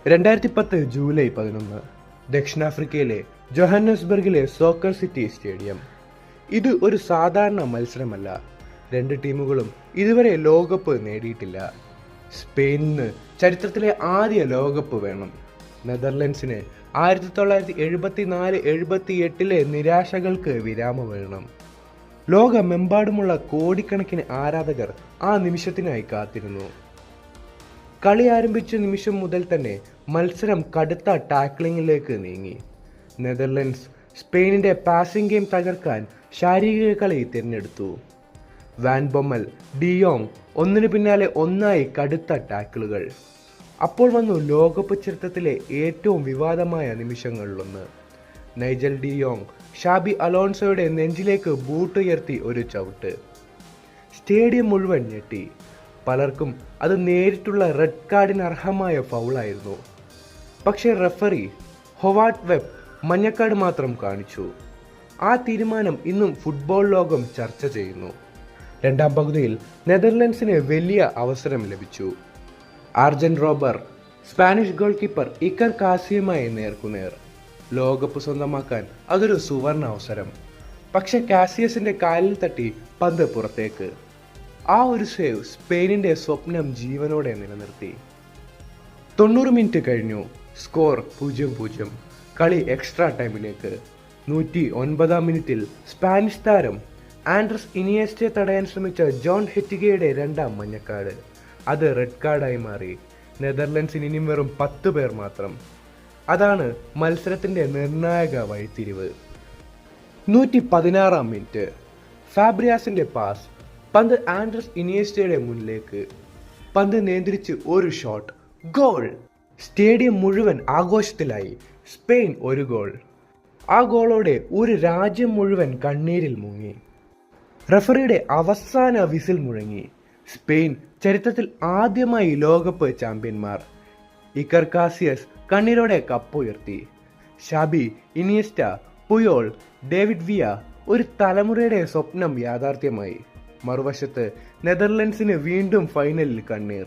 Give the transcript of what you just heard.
2010 July 11 ദക്ഷിണാഫ്രിക്കയിലെ ജോഹന്നസ്ബർഗിലെ soccer city stadium. ഇത് ഒരു സാധാരണ മത്സരമല്ല. രണ്ട് ടീമുകളും ഇതുവരെ ലോകകപ്പ് നേടിയിട്ടില്ല. സ്പെയിനിന് ചരിത്രത്തിലെ ആദ്യ ലോകകപ്പ് വേണം. നെതർലൻഡ്സിന് 1974-78 നിരാശകൾക്ക് വിരാമം വേണം. ലോകമെമ്പാടുമുള്ള കോടിക്കണക്കിന് ആരാധകർ ആ നിമിഷത്തിനായി കാത്തിരുന്നു. കളി ആരംഭിച്ച നിമിഷം മുതൽ തന്നെ മത്സരം കടുത്ത ടാക്ലിങ്ങിലേക്ക് നീങ്ങി. നെതർലൻഡ്സ് സ്പെയിനിന്റെ പാസിംഗ് ഗെയിം തകർക്കാൻ ശാരീരിക കളി തിരഞ്ഞെടുത്തു. വാൻ ബൊമ്മൽ, ഡിയോങ് ഒന്നിനു പിന്നാലെ ഒന്നായി കടുത്ത ടാക്കിളുകൾ. അപ്പോൾ വന്നു ലോകകപ്പ് ചരിത്രത്തിലെ ഏറ്റവും വിവാദമായ നിമിഷങ്ങളിലൊന്ന്. നൈജൽ ഡിയോങ് ഷാബി അലോൺസോയുടെ നെഞ്ചിലേക്ക് ബൂട്ടുയർത്തി ഒരു ചവിട്ട്. സ്റ്റേഡിയം മുഴുവൻ ഞെട്ടി. പലർക്കും അത് നേരിട്ടുള്ള റെഡ് കാർഡിന് അർഹമായ ഫൗളായിരുന്നു. പക്ഷേ റെഫറി ഹൊവാർഡ് വെബ് മഞ്ഞക്കാർഡ് മാത്രം കാണിച്ചു. ആ തീരുമാനം ഇന്നും ഫുട്ബോൾ ലോകം ചർച്ച ചെയ്യുന്നു. രണ്ടാം പകുതിയിൽ നെതർലൻഡ്സിന് വലിയ അവസരം ലഭിച്ചു. Arjen Robben Spanish goalkeeper Iker കാസിയുമായി നേർക്കുനേർ. ലോകകപ്പ് സ്വന്തമാക്കാൻ അതൊരു സുവർണ അവസരം. പക്ഷെ കാസിയസിന്റെ കാലിൽ തട്ടി പന്ത് പുറത്തേക്ക്. ആ ഒരു സേവ് സ്പെയിനിന്റെ സ്വപ്നം ജീവനോടെ നിലനിർത്തി. 90 മിനിറ്റ് കഴിഞ്ഞു. സ്കോർ 0-0. കളി എക്സ്ട്രാ ടൈമിലേക്ക്. 109 മിനിറ്റിൽ സ്പാനിഷ് താരം ആൻഡ്രസ് ഇനിയസ്റ്റയെ തടയാൻ ശ്രമിച്ച ജോൺ ഹെറ്റിഗയുടെ രണ്ടാം മഞ്ഞക്കാർഡ്. അത് റെഡ് കാർഡായി മാറി. നെതർലൻഡ്സിന് ഇനിയും വെറും 10 പേർ മാത്രം. അതാണ് മത്സരത്തിന്റെ നിർണായക വഴിത്തിരിവ്. 116 മിനിറ്റ്. ഫാബ്രിയാസിന്റെ പാസ്. പന്ത് ആൻഡ്രസ് ഇനിയസ്റ്റയുടെ മുന്നിലേക്ക്. പന്ത് നിയന്ത്രിച്ച് ഒരു ഷോട്ട്. ഗോൾ! സ്റ്റേഡിയം മുഴുവൻ ആഘോഷത്തിലായി. സ്പെയിൻ ഒരു ഗോൾ. ആ ഗോളോടെ ഒരു രാജ്യം മുഴുവൻ കണ്ണീരിൽ മുങ്ങി. റഫറിയുടെ അവസാന വിസിൽ മുഴങ്ങി. സ്പെയിൻ ചരിത്രത്തിൽ ആദ്യമായി ലോകകപ്പ് ചാമ്പ്യന്മാർ. ഇക്കർ കാസിയസ് കണ്ണീരോടെ കപ്പുയർത്തി. ഷാബി, ഇനിയസ്റ്റ, പുയോൾ, ഡേവിഡ് വിയ, ഒരു തലമുറയുടെ സ്വപ്നം യാഥാർത്ഥ്യമായി. മറുവശത്ത് നെതർലൻഡ്സിന് വീണ്ടും ഫൈനലിൽ കണ്ണീർ.